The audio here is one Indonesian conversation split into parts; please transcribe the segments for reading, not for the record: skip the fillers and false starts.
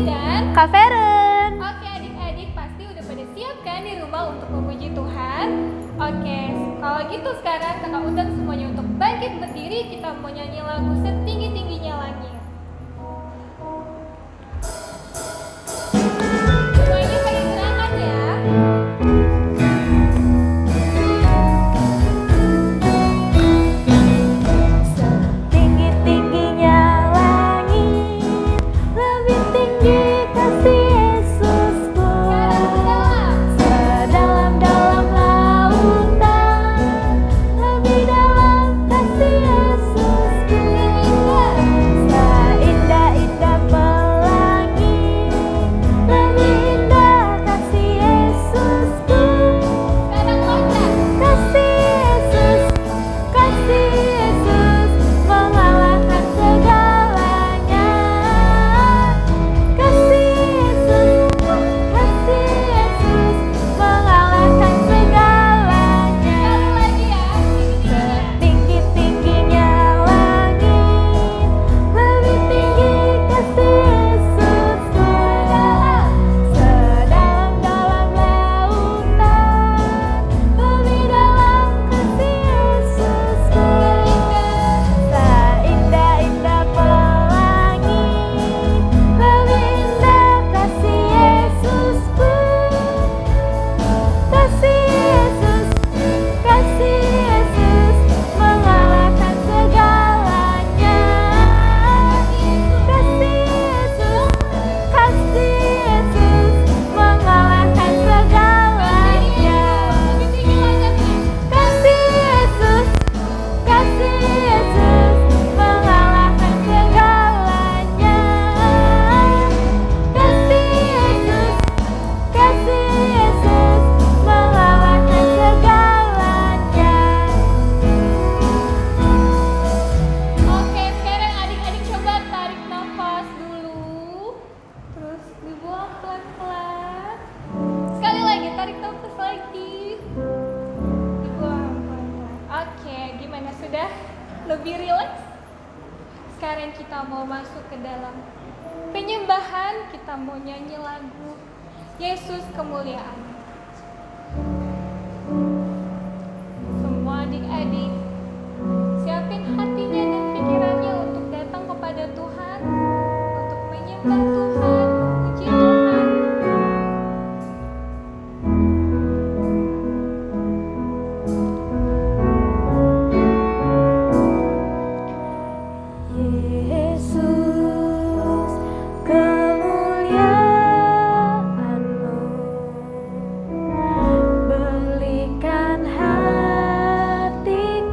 dan Kak Feren. Oke adik-adik, pasti udah pada siap kan di rumah untuk memuji Tuhan? Oke, kalau gitu sekarang kakak undang semuanya untuk bangkit berdiri. Kita mau nyanyi lagu Setinggi-tingginya Langit. Semuanya pakai gerakan ya. Setinggi-tingginya langit, lebih tinggi kasih Yesusku. Sedalam-dalam lautan, lebih dalam kasih Yesusku. Seindah-indah pelangi, lebih indah kasih Yesusku. Kasih Yesus mengalahkan segalanya. Kasih Yesus mengalahkan segalanya. Setinggi-tingginya langit, lebih tinggi kasih Yesusku. Sedalam-dalam lautan, lebih dalam kasih Yesusku. Seindah-indah pelangi, lebih indah kasih Yesusku. Kasih Yesus mengalahkan segalanya. Kasih Yesus mengalahkan segalanya. Kasih Yesus mengalahkan segalanya. Kasih Yesus mengalahkan segalanya. Oke, sekarang adik-adik coba tarik nafas dulu. Terus dibuang pelan-pelan. Sekali lagi, tarik nafas lagi. Dibuang pelan-pelan. Oke, gimana, sudah lebih rileks? Sekarang kita mau masuk ke dalam penyembahan. Kita mau nyanyi lagu Yesus Kemuliaan. Semua adik-adik siapin hatinya dan pikirannya untuk datang kepada Tuhan, untuk menyembah Tuhan, memuji Tuhan. Yesus, kemuliaan-Mu belikan hatiku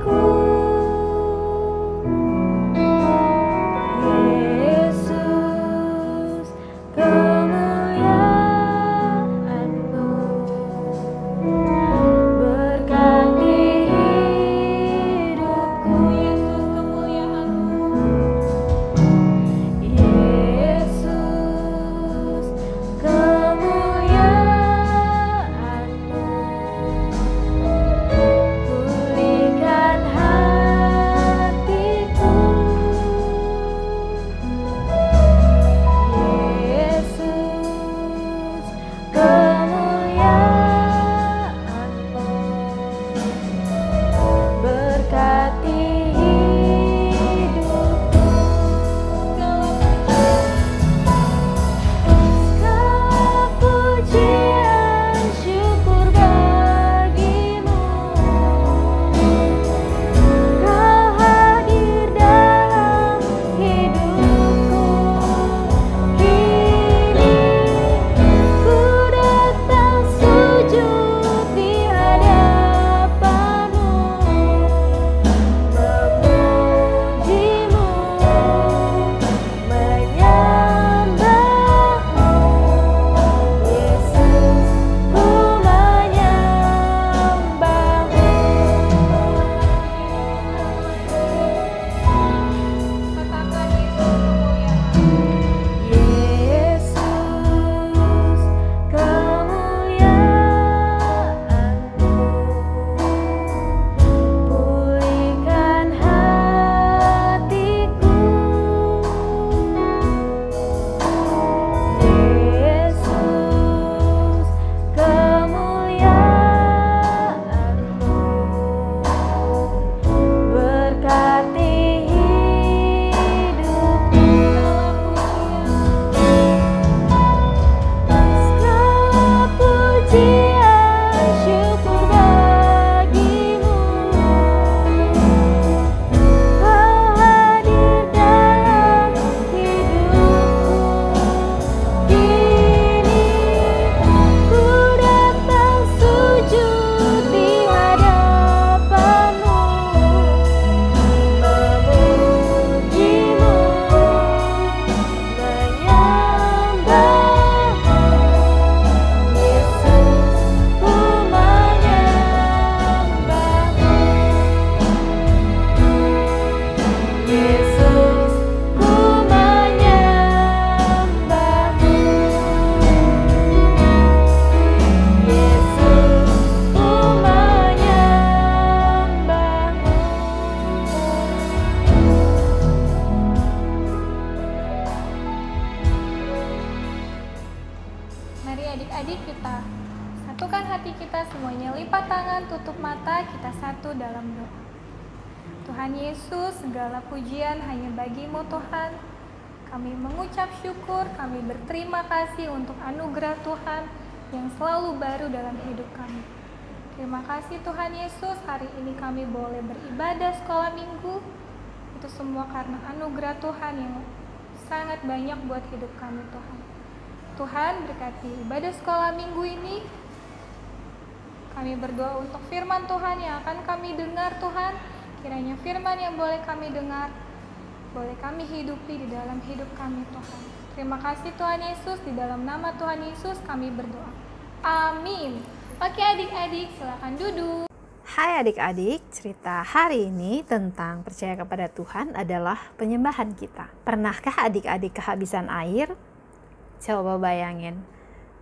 adik-adik kita satukan hati kita semuanya, lipat tangan, tutup mata, kita satu dalam doa. Tuhan Yesus, segala pujian hanya bagi-Mu Tuhan. Kami mengucap syukur, kami berterima kasih untuk anugerah Tuhan yang selalu baru dalam hidup kami. Terima kasih Tuhan Yesus, hari ini kami boleh beribadah sekolah minggu. Itu semua karena anugerah Tuhan yang sangat banyak buat hidup kami Tuhan. Tuhan berkati ibadah sekolah minggu ini. Kami berdoa untuk firman Tuhan yang akan kami dengar Tuhan. Kiranya firman yang boleh kami dengar, boleh kami hidupi di dalam hidup kami Tuhan. Terima kasih Tuhan Yesus, di dalam nama Tuhan Yesus kami berdoa. Amin. Oke adik-adik, silakan duduk. Hai adik-adik, cerita hari ini tentang percaya kepada Tuhan adalah penyembahan kita. Pernahkah adik-adik kehabisan air? Coba bayangin,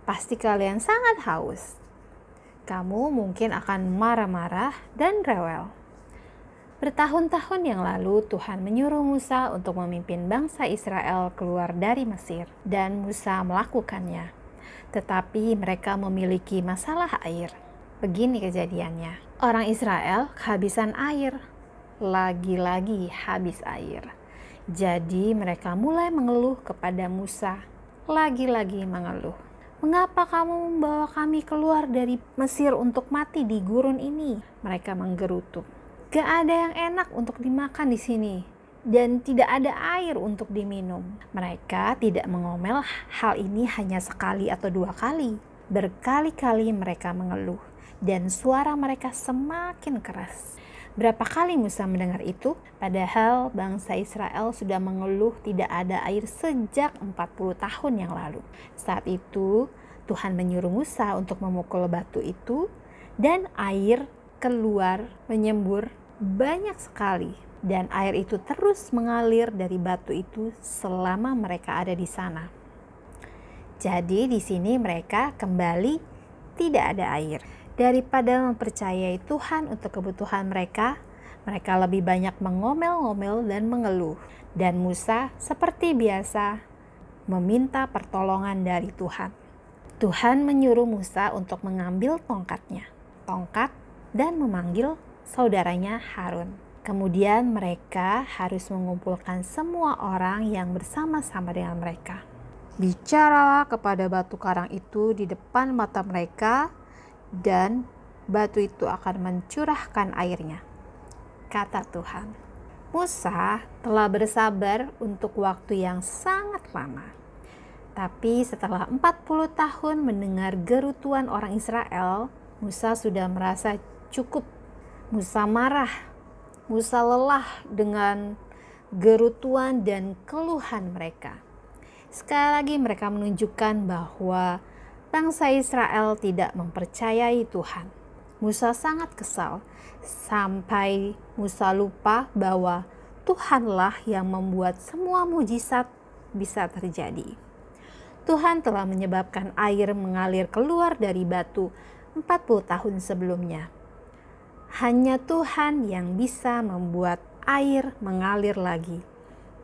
pasti kalian sangat haus. Kamu mungkin akan marah-marah dan rewel. Bertahun-tahun yang lalu Tuhan menyuruh Musa untuk memimpin bangsa Israel keluar dari Mesir, dan Musa melakukannya. Tetapi mereka memiliki masalah air. Begini kejadiannya. Orang Israel kehabisan air. Lagi-lagi habis air. Jadi mereka mulai mengeluh kepada Musa. Lagi-lagi mengeluh. Mengapa kamu membawa kami keluar dari Mesir untuk mati di gurun ini? Mereka menggerutu. Gak ada yang enak untuk dimakan di sini. Dan tidak ada air untuk diminum. Mereka tidak mengomel hal ini hanya sekali atau dua kali. Berkali-kali mereka mengeluh. Dan suara mereka semakin keras. Berapa kali Musa mendengar itu? Padahal bangsa Israel sudah mengeluh tidak ada air sejak 40 tahun yang lalu. Saat itu Tuhan menyuruh Musa untuk memukul batu itu, dan air keluar menyembur banyak sekali. Dan air itu terus mengalir dari batu itu selama mereka ada di sana. Jadi di sini mereka kembali tidak ada air. Daripada mempercayai Tuhan untuk kebutuhan mereka, mereka lebih banyak mengomel-ngomel dan mengeluh. Dan Musa seperti biasa meminta pertolongan dari Tuhan. Tuhan menyuruh Musa untuk mengambil tongkatnya, dan memanggil saudaranya Harun. Kemudian mereka harus mengumpulkan semua orang yang bersama-sama dengan mereka. Bicaralah kepada batu karang itu di depan mata mereka, dan batu itu akan mencurahkan airnya, kata Tuhan. Musa telah bersabar untuk waktu yang sangat lama. Tapi setelah 40 tahun mendengar gerutuan orang Israel, Musa sudah merasa cukup. Musa marah, Musa lelah dengan gerutuan dan keluhan mereka. Sekali lagi mereka menunjukkan bahwa bangsa Israel tidak mempercayai Tuhan. Musa sangat kesal, sampai Musa lupa bahwa Tuhanlah yang membuat semua mujizat bisa terjadi. Tuhan telah menyebabkan air mengalir keluar dari batu 40 tahun sebelumnya. Hanya Tuhan yang bisa membuat air mengalir lagi.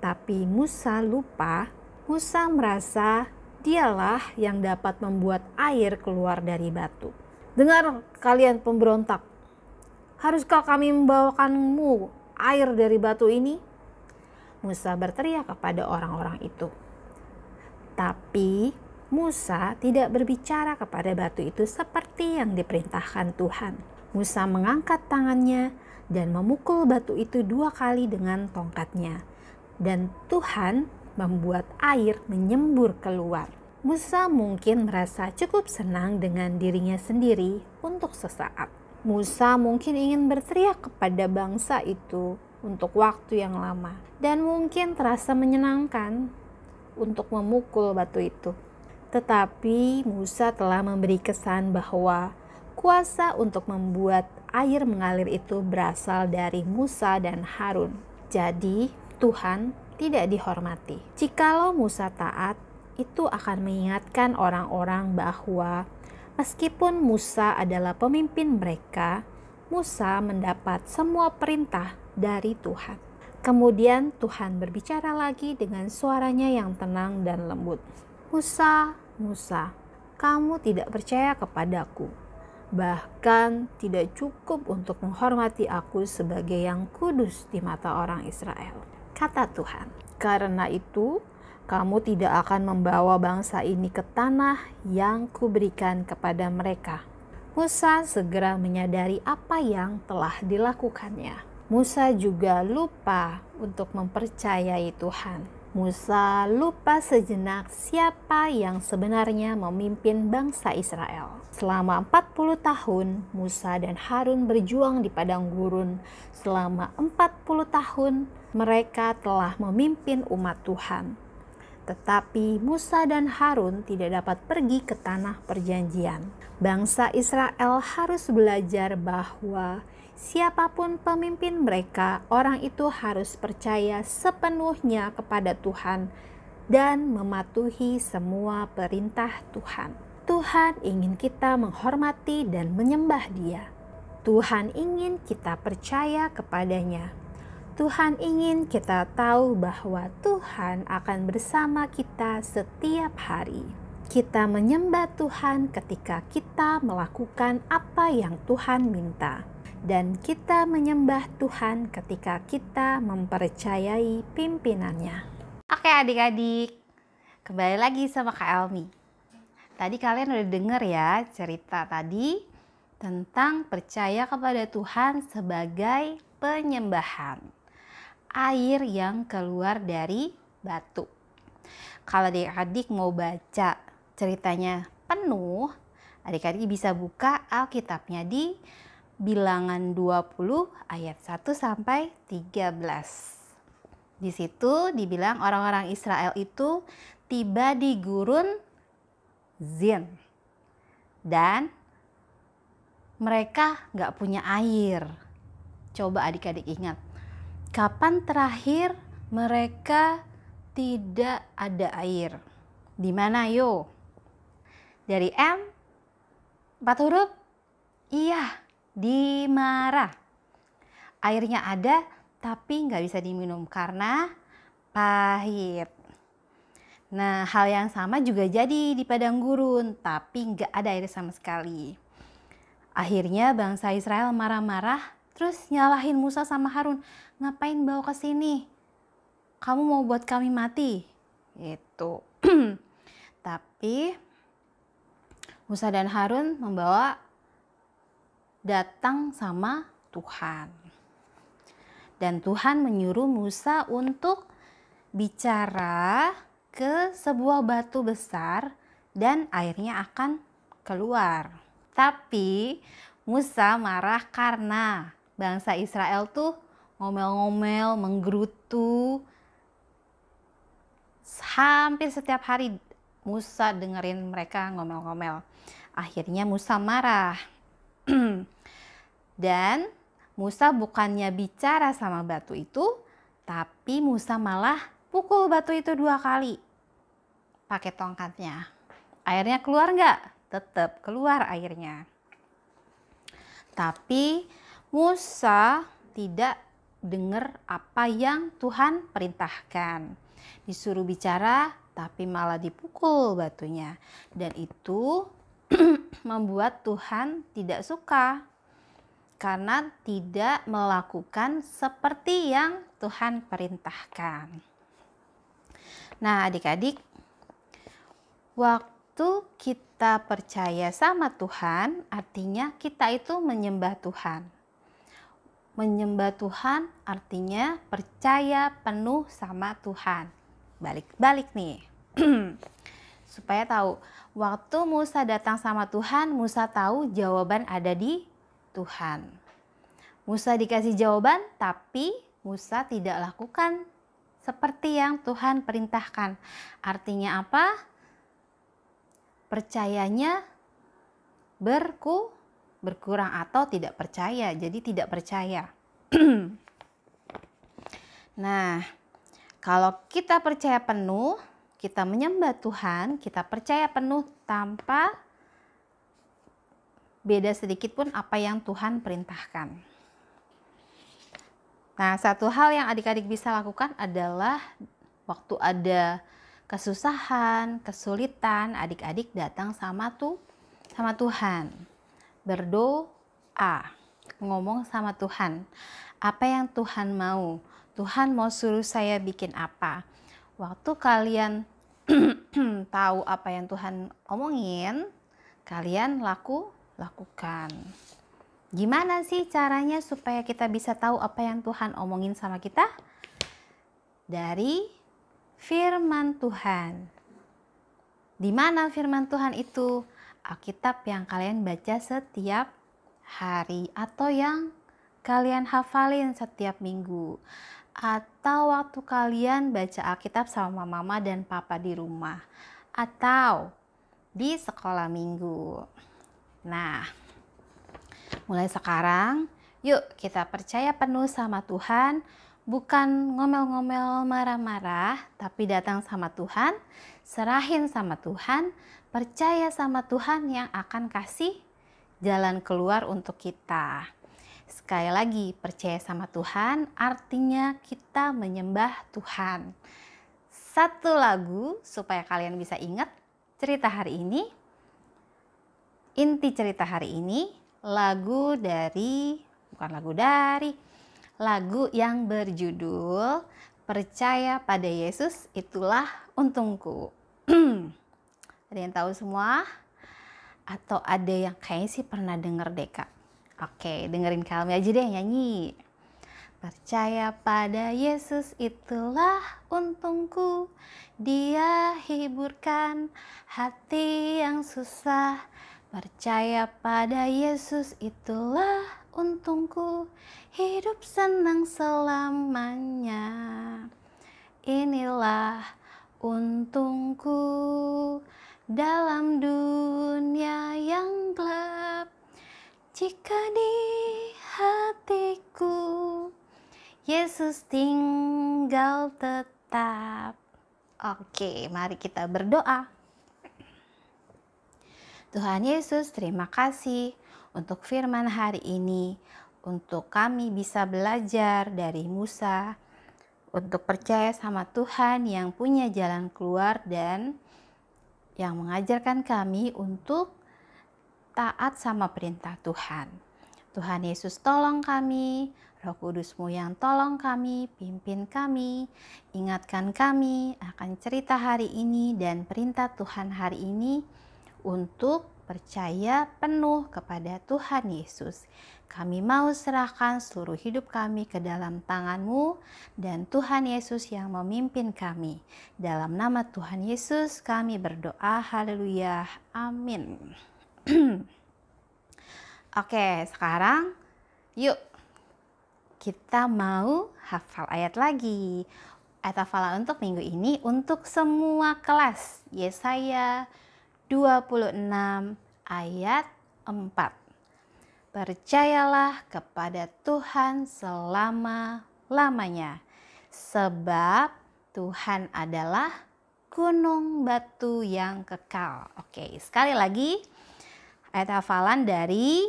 Tapi Musa lupa, Musa merasa dialah yang dapat membuat air keluar dari batu. Dengar kalian pemberontak, haruskah kami membawakanmu air dari batu ini? Musa berteriak kepada orang-orang itu. Tapi Musa tidak berbicara kepada batu itu seperti yang diperintahkan Tuhan. Musa mengangkat tangannya dan memukul batu itu 2 kali dengan tongkatnya. Dan Tuhan membuat air menyembur keluar. Musa mungkin merasa cukup senang dengan dirinya sendiri untuk sesaat. Musa mungkin ingin berteriak kepada bangsa itu untuk waktu yang lama. Dan mungkin terasa menyenangkan untuk memukul batu itu. Tetapi Musa telah memberi kesan bahwa kuasa untuk membuat air mengalir itu berasal dari Musa dan Harun. Jadi Tuhan tidak dihormati. Jikalau Musa taat, itu akan mengingatkan orang-orang bahwa meskipun Musa adalah pemimpin mereka, Musa mendapat semua perintah dari Tuhan. Kemudian Tuhan berbicara lagi dengan suaranya yang tenang dan lembut. Musa, Musa, kamu tidak percaya kepadaku, bahkan tidak cukup untuk menghormati aku sebagai yang kudus di mata orang Israel. Kata Tuhan, karena itu kamu tidak akan membawa bangsa ini ke tanah yang kuberikan kepada mereka. Musa segera menyadari apa yang telah dilakukannya. Musa juga lupa untuk mempercayai Tuhan. Musa lupa sejenak siapa yang sebenarnya memimpin bangsa Israel. Selama 40 tahun, Musa dan Harun berjuang di padang gurun. Selama 40 tahun, mereka telah memimpin umat Tuhan. Tetapi Musa dan Harun tidak dapat pergi ke tanah perjanjian. Bangsa Israel harus belajar bahwa siapapun pemimpin mereka, orang itu harus percaya sepenuhnya kepada Tuhan dan mematuhi semua perintah Tuhan. Tuhan ingin kita menghormati dan menyembah Dia. Tuhan ingin kita percaya kepadanya. Tuhan ingin kita tahu bahwa Tuhan akan bersama kita setiap hari. Kita menyembah Tuhan ketika kita melakukan apa yang Tuhan minta. Dan kita menyembah Tuhan ketika kita mempercayai pimpinannya. Oke adik-adik, kembali lagi sama Kak Elmi. Tadi kalian udah denger ya cerita tadi tentang percaya kepada Tuhan sebagai penyembahan. Air yang keluar dari batu. Kalau adik-adik mau baca ceritanya penuh, adik-adik bisa buka Alkitabnya di Bilangan 20 ayat 1 sampai 13. Di situ dibilang orang-orang Israel itu tiba di gurun Zin dan mereka nggak punya air. Coba adik-adik ingat, kapan terakhir mereka tidak ada air? Di mana yo? Dari M 4 huruf? Iya, di Marah. Airnya ada tapi nggak bisa diminum karena pahit. Nah, hal yang sama juga jadi di padang gurun, tapi nggak ada air sama sekali. Akhirnya bangsa Israel marah-marah, terus nyalahin Musa sama Harun. Ngapain bawa ke sini? Kamu mau buat kami mati? Itu. Tapi Musa dan Harun datang sama Tuhan. Dan Tuhan menyuruh Musa untuk bicara ke sebuah batu besar dan airnya akan keluar. Tapi Musa marah karena bangsa Israel tuh ngomel-ngomel, menggerutu. Hampir setiap hari Musa dengerin mereka ngomel-ngomel. Akhirnya Musa marah. Dan Musa bukannya bicara sama batu itu, tapi Musa malah pukul batu itu 2 kali pakai tongkatnya. Airnya keluar nggak? Tetap keluar airnya. Tapi Musa tidak dengar apa yang Tuhan perintahkan. Disuruh bicara tapi malah dipukul batunya. Dan itu membuat Tuhan tidak suka karena tidak melakukan seperti yang Tuhan perintahkan. Nah, adik-adik, waktu kita percaya sama Tuhan, artinya kita itu menyembah Tuhan. Menyembah Tuhan artinya percaya penuh sama Tuhan. Balik-balik nih. Supaya tahu, waktu Musa datang sama Tuhan, Musa tahu jawaban ada di Tuhan. Musa dikasih jawaban, tapi Musa tidak lakukan seperti yang Tuhan perintahkan. Artinya apa? Percayanya berkurang atau tidak percaya. Jadi tidak percaya. Nah, kalau kita percaya penuh, kita menyembah Tuhan, kita percaya penuh tanpa beda sedikit pun apa yang Tuhan perintahkan. Nah, satu hal yang adik-adik bisa lakukan adalah waktu ada kesusahan, kesulitan, adik-adik datang sama Tuhan. Berdoa, ngomong sama Tuhan. Apa yang Tuhan mau? Tuhan mau suruh saya bikin apa? Waktu kalian tahu apa yang Tuhan omongin, kalian lakukan. Gimana sih caranya supaya kita bisa tahu apa yang Tuhan omongin sama kita? Dari firman Tuhan. Di mana firman Tuhan itu? Alkitab yang kalian baca setiap hari atau yang kalian hafalin setiap minggu, atau waktu kalian baca Alkitab sama mama dan papa di rumah, atau di sekolah minggu. Nah, mulai sekarang, yuk kita percaya penuh sama Tuhan, bukan ngomel-ngomel marah-marah, tapi datang sama Tuhan, serahin sama Tuhan, percaya sama Tuhan yang akan kasih jalan keluar untuk kita. Sekali lagi, percaya sama Tuhan artinya kita menyembah Tuhan. Satu lagu supaya kalian bisa ingat cerita hari ini. Inti cerita hari ini lagu yang berjudul Percaya pada Yesus Itulah Untungku. Ada yang tahu semua? Atau ada yang kayaknya sih pernah denger deh Kak? Oke, dengerin kami aja deh nyanyi. Percaya pada Yesus itulah untungku, Dia hiburkan hati yang susah. Percaya pada Yesus itulah untungku, hidup senang selamanya. Inilah untungku dalam dunia yang gelap. Jika di hatiku Yesus tinggal tetap. Oke, mari kita berdoa. Tuhan Yesus, terima kasih untuk firman hari ini, untuk kami bisa belajar dari Musa, untuk percaya sama Tuhan yang punya jalan keluar dan yang mengajarkan kami untuk taat sama perintah Tuhan. Tuhan Yesus tolong kami, Roh Kudus-Mu yang tolong kami, pimpin kami, ingatkan kami akan cerita hari ini dan perintah Tuhan hari ini untuk percaya penuh kepada Tuhan Yesus. Kami mau serahkan seluruh hidup kami ke dalam tangan-Mu dan Tuhan Yesus yang memimpin kami. Dalam nama Tuhan Yesus kami berdoa, haleluya, amin. Oke, sekarang yuk kita mau hafal ayat lagi. Ayat hafalan untuk minggu ini untuk semua kelas. Yesaya 26 ayat 4. Percayalah kepada Tuhan selama-lamanya, sebab Tuhan adalah gunung batu yang kekal. Oke, sekali lagi ayat hafalan dari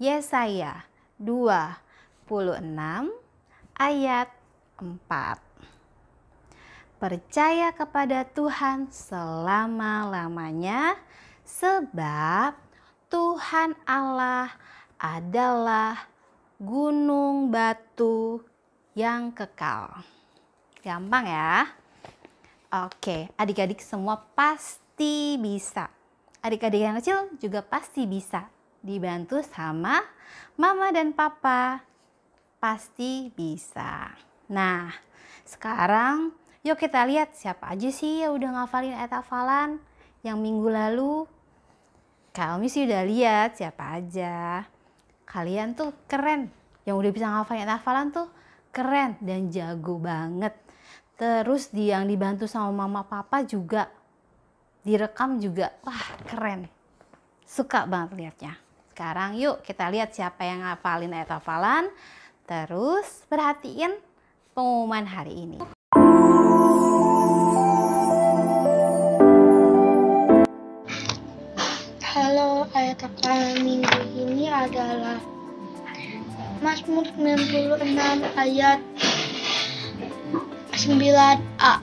Yesaya 26 ayat 4. Percaya kepada Tuhan selama-lamanya, sebab Tuhan Allah adalah gunung batu yang kekal. Gampang ya? Oke, adik-adik semua pasti bisa. Adik-adik yang kecil juga pasti bisa. Dibantu sama mama dan papa. Pasti bisa. Nah, sekarang yuk kita lihat siapa aja sih yang udah ngafalin ayat hafalan yang minggu lalu. Kami sih udah lihat siapa aja. Kalian tuh keren. Yang udah bisa ngafalin ayat hafalan tuh keren dan jago banget. Terus yang dibantu sama mama papa juga direkam juga. Wah, keren. Suka banget liatnya. Sekarang yuk kita lihat siapa yang ngafalin ayat hafalan. Terus perhatiin pengumuman hari ini. Halo, ayat hafalan minggu ini adalah Mazmur 96 ayat 9a.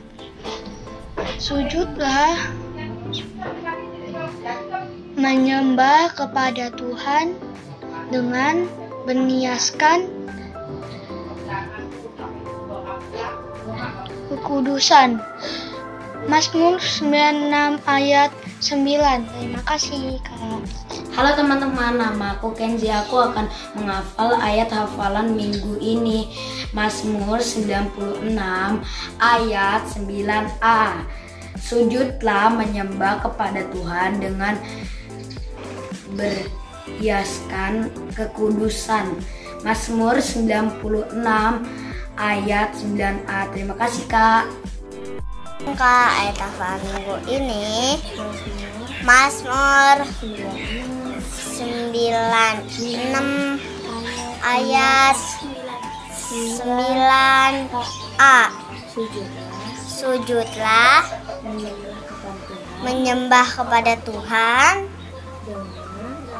Sujudlah menyembah kepada Tuhan dengan berniaskan kekudusan. Mazmur 96 ayat 9. Terima kasih, Kak. Halo teman-teman, nama aku Kenzi. Aku akan menghafal ayat hafalan minggu ini. Mazmur 96 ayat 9a. Sujudlah menyembah kepada Tuhan dengan berhiaskan kekudusan. Mazmur 96 ayat 9a. Terima kasih, Kak. Kak, ayat hafalan minggu ini Mazmur 96 ayat 9a. Sujudlah menyembah kepada Tuhan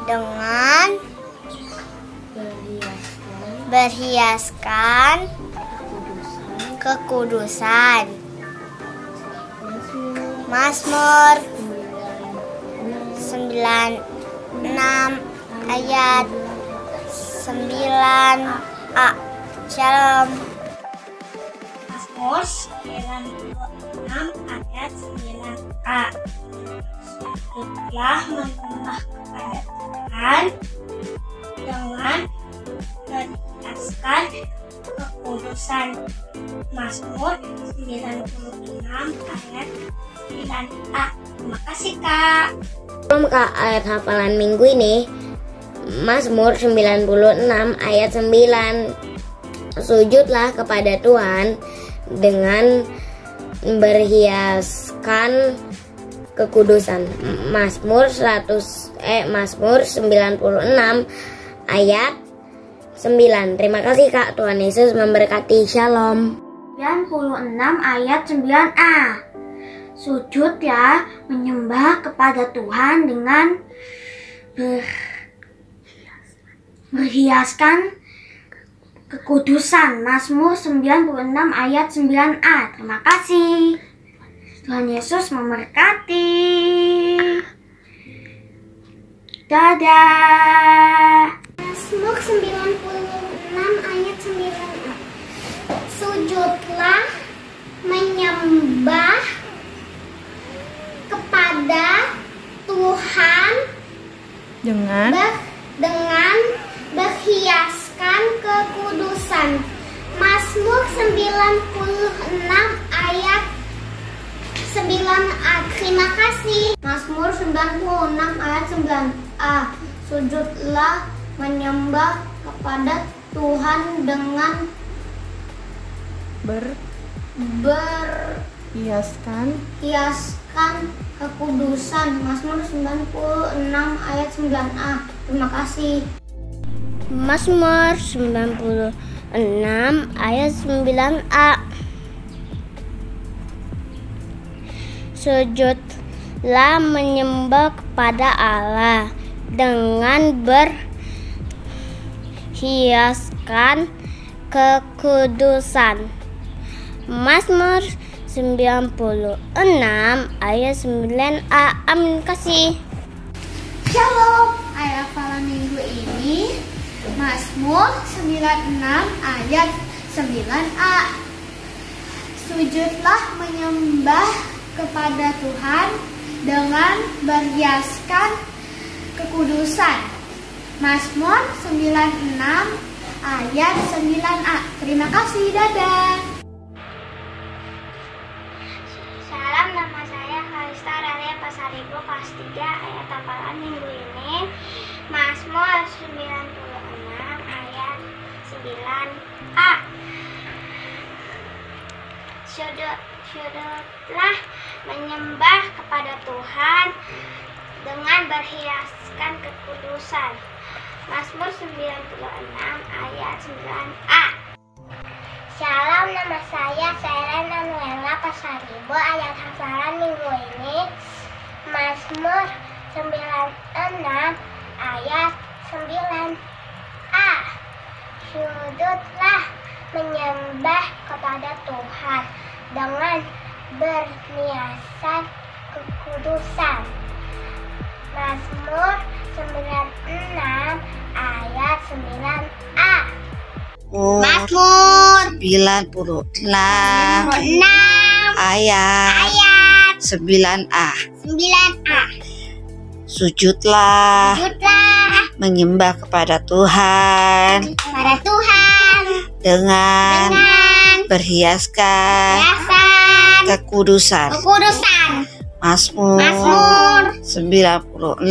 dengan berhiaskan kekudusan. Mazmur 96 ayat 9a. Shalom. Mazmur 96 ayat 9a. Sujudlah menyembah kepada Tuhan dengan berhiaskan kekudusan. Mazmur 96 ayat 9a. Terima kasih, Kak. Shalom, Kak, ayat hafalan minggu ini Mazmur 96 ayat 9. Sujudlah kepada Tuhan dengan berhiaskan kekudusan. Mazmur 96 ayat 9. Terima kasih, Kak. Tuhan Yesus memberkati. Shalom. 96 ayat 9a. Sujudlah menyembah kepada Tuhan dengan berhiaskan kekudusan. Mazmur 96 ayat 9a. Terima kasih. Tuhan Yesus memberkati. Dadah. Mazmur 96 ayat 9a. Sujudlah menyembah kepada Tuhan Dengan dengan berhiaskan kekudusan. Mazmur 96 ayat 9a. Terima kasih. Mazmur 96 ayat 9a. Sujudlah menyembah kepada Tuhan dengan berhiaskan kekudusan. Mazmur 96 ayat 9a. Terima kasih. Mazmur 96 ayat 9a. Sujudlah menyembah kepada Allah dengan berhiaskan kekudusan. Mazmur 96 ayat 9a. Amin. Kasih. Shalom. Ayat hafalan minggu ini Mazmur 96 ayat 9a. Sujudlah menyembah kepada Tuhan dengan berhiaskan kekudusan. Mazmur 96 ayat 9a. Terima kasih. Dadah. Salam, nama saya Kalista Ralia Pasaribu, kelas 3. Ayat hafalan minggu ini Mazmur 96 ayat 9a. Sujudlah menyembah kepada Tuhan dengan berhiaskan kekudusan. Mazmur 96 ayat 9a. Shalom, nama saya Serena Nuela Pasaribu. Ayat hafalan minggu ini Mazmur 96 ayat 9a. Sujudlah menyembah kepada Tuhan dengan berhiaskan kekudusan. Mazmur 96 ayat 9a. Mazmur 96 ayat 9a. Sujudlah menyembah kepada Tuhan dengan berhiaskan kekudusan. Mazmur 96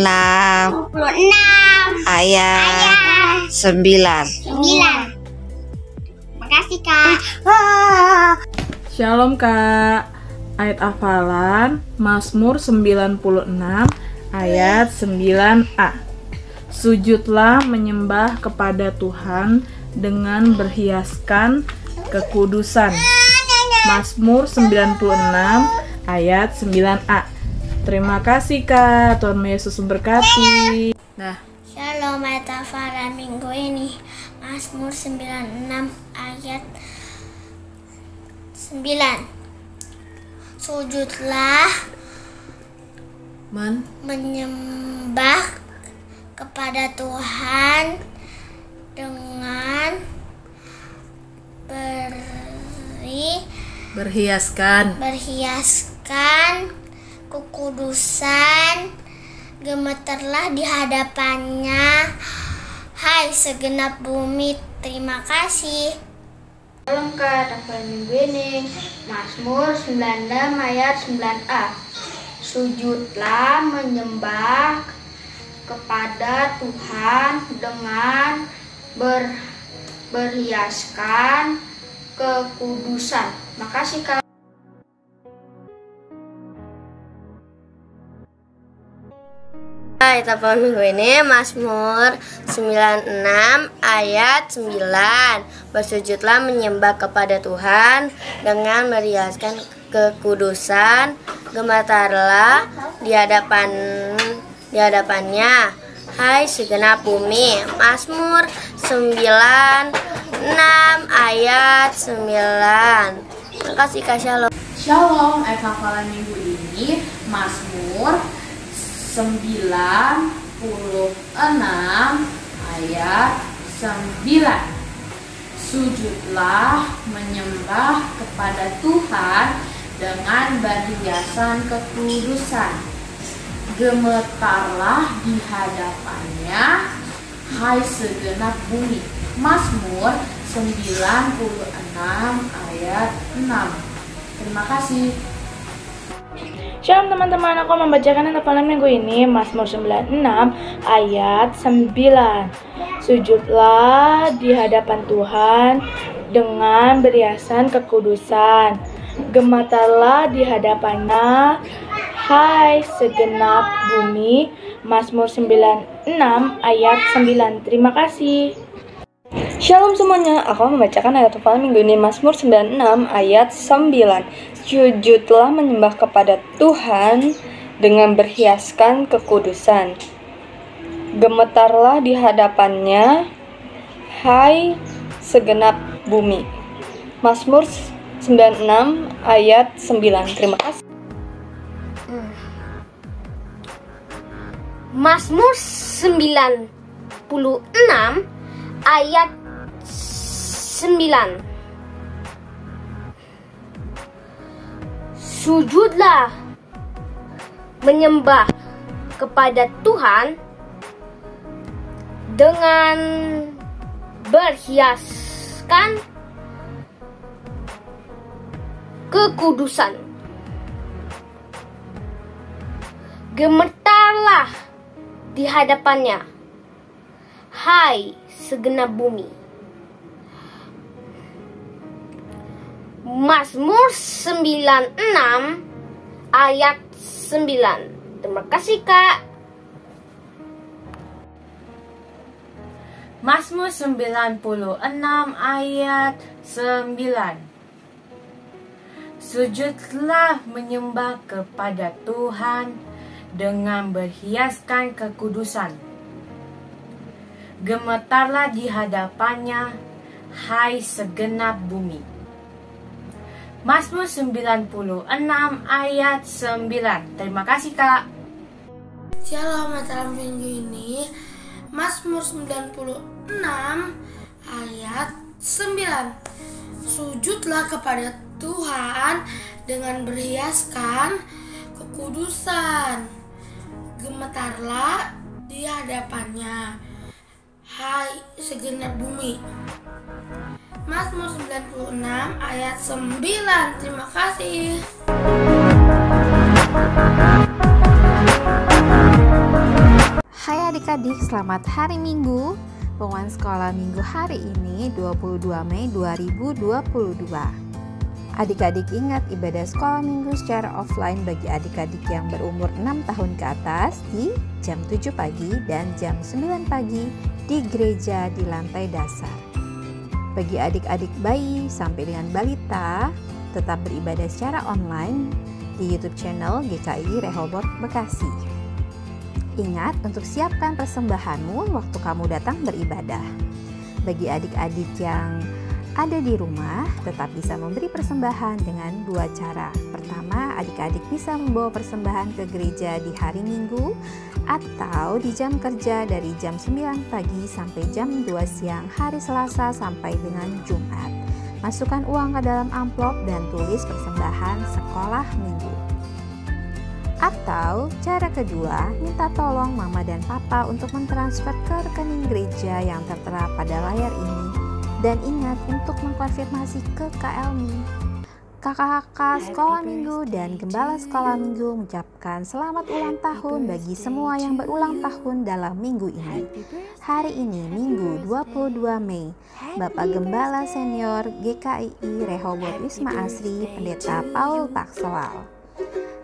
ayat 9. Makasih Kak. Shalom Kak. Ayat hafalan Mazmur 96 ayat 9a. Sujudlah menyembah kepada Tuhan dengan berhiaskan kekudusan. Mazmur 96 ayat 9a. Terima kasih Kak. Tuhan Yesus memberkati. Nah, Shalom, ayat hafalan minggu ini Mazmur 96 ayat 9. Sujudlah menyembah kepada Tuhan dengan berhiaskan kekudusan. Gemeterlah di hadapannya, hai segenap bumi. Terima kasih. Shalom Kak, hafalan minggu ini Mazmur 96 ayat 9a. Sujudlah menyembah kepada Tuhan dengan berhiaskan kekudusan. Makasih Kak. Ayat hafalan minggu ini Mazmur 96 ayat 9. Bersujudlah menyembah kepada Tuhan dengan berhiaskan kekudusan. Gemetarlah di hadapannya, hai segenap bumi. Mazmur 96 ayat 9. Terima kasih Kak. Shalom. Ayat hafalan minggu ini Mazmur 96 ayat 9. Sujudlah menyembah kepada Tuhan dengan berhiasan kekudusan. Gemetarlah di hadapannya, hai segenap bumi. Mazmur 96 ayat 6. Terima kasih. Shalom teman-teman, aku membacakan hafalan minggu ini Mazmur 96 ayat 9. Sujudlah di hadapan Tuhan dengan berhiasan kekudusan. Gemetarlah di hadapannya, hai segenap bumi. Mazmur 96 ayat 9. Terima kasih. Shalom semuanya, aku membacakan ayat hafalan minggu ini Mazmur 96 ayat 9. Sujudlah menyembah kepada Tuhan dengan berhiaskan kekudusan. Gemetarlah di hadapannya, hai segenap bumi. Mazmur 96 ayat 9. Terima kasih. Mazmur 96 ayat 9. Sujudlah menyembah kepada Tuhan dengan berhiaskan kekudusan. Gemetarlah di hadapannya, hai segenap bumi. Mazmur 96 ayat 9. Terima kasih Kak. Mazmur 96 ayat 9. Sujudlah menyembah kepada Tuhan dengan berhiaskan kekudusan. Gemetarlah di hadapannya, hai segenap bumi. Mazmur 96 ayat 9. Terima kasih Kak. Shalom, dalam minggu ini Mazmur 96 ayat 9. Sujudlah kepada Tuhan dengan berhiaskan kekudusan. Gemetarlah di hadapannya, hai segenap bumi. Mazmur 96 ayat 9. Terima kasih. Hai adik-adik, selamat hari Minggu. Pengumuman sekolah Minggu hari ini 22 Mei 2022. Adik-adik ingat ibadah sekolah Minggu secara offline bagi adik-adik yang berumur 6 tahun ke atas di jam 7 pagi dan jam 9 pagi di gereja di lantai dasar. Bagi adik-adik bayi sampai dengan balita tetap beribadah secara online di YouTube channel GKI Rehoboth Bekasi. Ingat untuk siapkan persembahanmu waktu kamu datang beribadah. Bagi adik-adik yang ada di rumah tetap bisa memberi persembahan dengan dua cara. Pertama, adik-adik bisa membawa persembahan ke gereja di hari Minggu atau di jam kerja dari jam 9 pagi sampai jam 2 siang hari Selasa sampai dengan Jumat. Masukkan uang ke dalam amplop dan tulis persembahan sekolah Minggu. Atau cara kedua, minta tolong mama dan papa untuk mentransfer ke rekening gereja yang tertera pada layar ini. Dan ingat untuk mengkonfirmasi ke Kak Elmi. Kakak-kakak sekolah Minggu dan gembala sekolah Minggu mengucapkan selamat ulang tahun bagi semua yang berulang tahun dalam minggu ini. Hari ini Minggu 22 Mei, Bapak Gembala Senior GKI Rehoboth Wisma Asri Pendeta Paul Paksewal.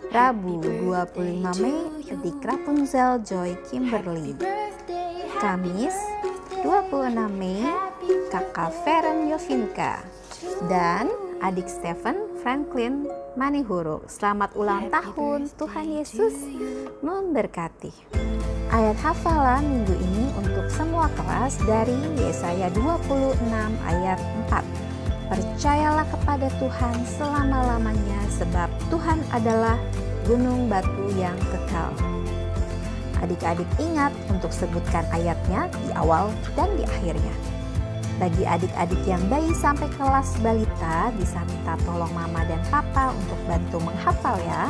Rabu 25 Mei, Adik Rapunzel Joy Kimberly. Kamis 26 Mei, Kakak Feren Yovinka dan Adik Stephen Franklin Manihuru. Selamat ulang tahun, Tuhan Yesus memberkati. Ayat hafalan minggu ini untuk semua kelas dari Yesaya 26 ayat 4. Percayalah kepada Tuhan selama-lamanya sebab Tuhan adalah gunung batu yang kekal. Adik-adik ingat untuk sebutkan ayatnya di awal dan di akhirnya. Bagi adik-adik yang bayi sampai kelas balita bisa minta tolong mama dan papa untuk bantu menghafal ya.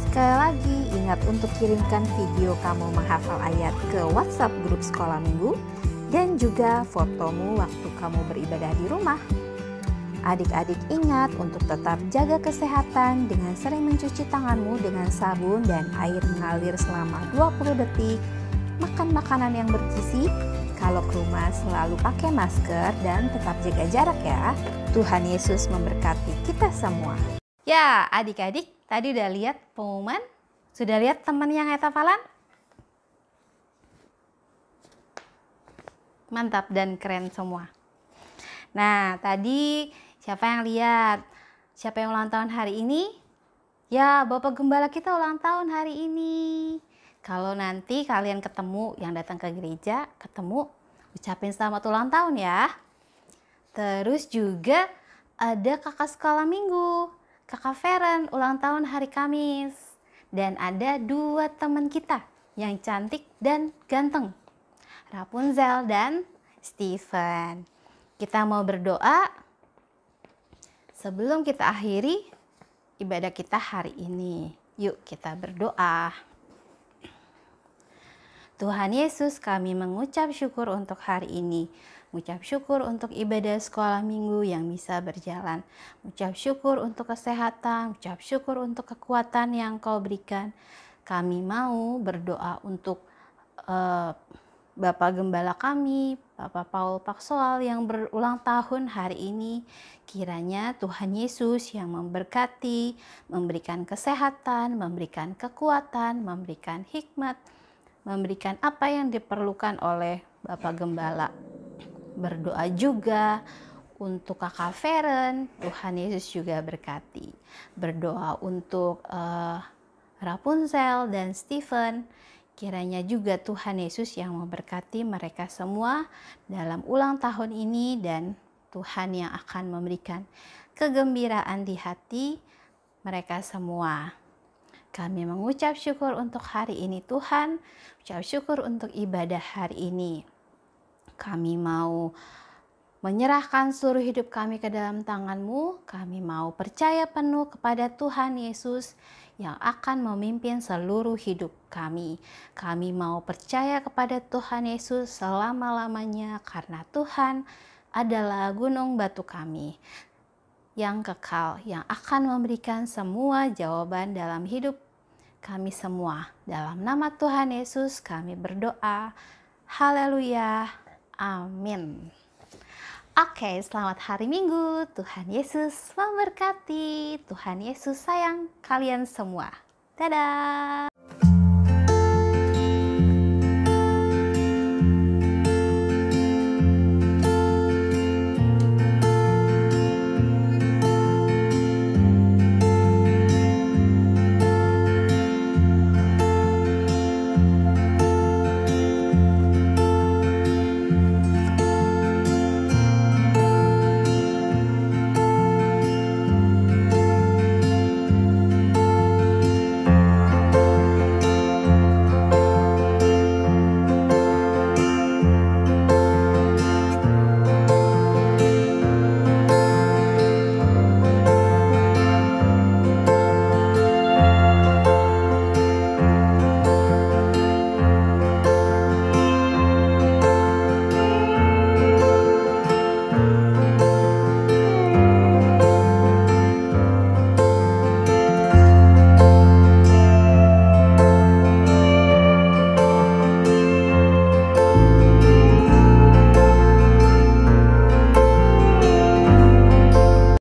Sekali lagi ingat untuk kirimkan video kamu menghafal ayat ke WhatsApp grup sekolah Minggu dan juga fotomu waktu kamu beribadah di rumah. Adik-adik ingat untuk tetap jaga kesehatan dengan sering mencuci tanganmu dengan sabun dan air mengalir selama 20 detik. Makan makanan yang bergizi. Kalau ke rumah selalu pakai masker dan tetap jaga jarak ya. Tuhan Yesus memberkati kita semua. Ya adik-adik, tadi udah lihat pengumuman? Sudah lihat teman yang ayat hafalan? Mantap dan keren semua. Nah tadi siapa yang lihat? Siapa yang ulang tahun hari ini? Ya, Bapak Gembala kita ulang tahun hari ini. Kalau nanti kalian ketemu yang datang ke gereja, ketemu, ucapin selamat ulang tahun ya. Terus juga ada kakak sekolah Minggu, Kakak Feren ulang tahun hari Kamis. Dan ada dua teman kita yang cantik dan ganteng, Rapunzel dan Stephen. Kita mau berdoa sebelum kita akhiri ibadah kita hari ini. Yuk kita berdoa. Tuhan Yesus, kami mengucap syukur untuk hari ini. Mengucap syukur untuk ibadah sekolah Minggu yang bisa berjalan. Mengucap syukur untuk kesehatan, mengucap syukur untuk kekuatan yang Kau berikan. Kami mau berdoa untuk Bapak Gembala kami, Bapak Paul Paksewal yang berulang tahun hari ini. Kiranya Tuhan Yesus yang memberkati, memberikan kesehatan, memberikan kekuatan, memberikan hikmat, memberikan apa yang diperlukan oleh Bapak Gembala. Berdoa juga untuk Kakak Feren, Tuhan Yesus juga berkati. Berdoa untuk Rapunzel dan Stephen, kiranya juga Tuhan Yesus yang memberkati mereka semua dalam ulang tahun ini dan Tuhan yang akan memberikan kegembiraan di hati mereka semua. Kami mengucap syukur untuk hari ini Tuhan, ucap syukur untuk ibadah hari ini. Kami mau menyerahkan seluruh hidup kami ke dalam tangan-Mu. Kami mau percaya penuh kepada Tuhan Yesus yang akan memimpin seluruh hidup kami. Kami mau percaya kepada Tuhan Yesus selama-lamanya karena Tuhan adalah gunung batu kami yang kekal, yang akan memberikan semua jawaban dalam hidup kami semua. Dalam nama Tuhan Yesus kami berdoa. Haleluya. Amin. Oke, selamat hari Minggu. Tuhan Yesus memberkati. Tuhan Yesus sayang kalian semua. Dadah.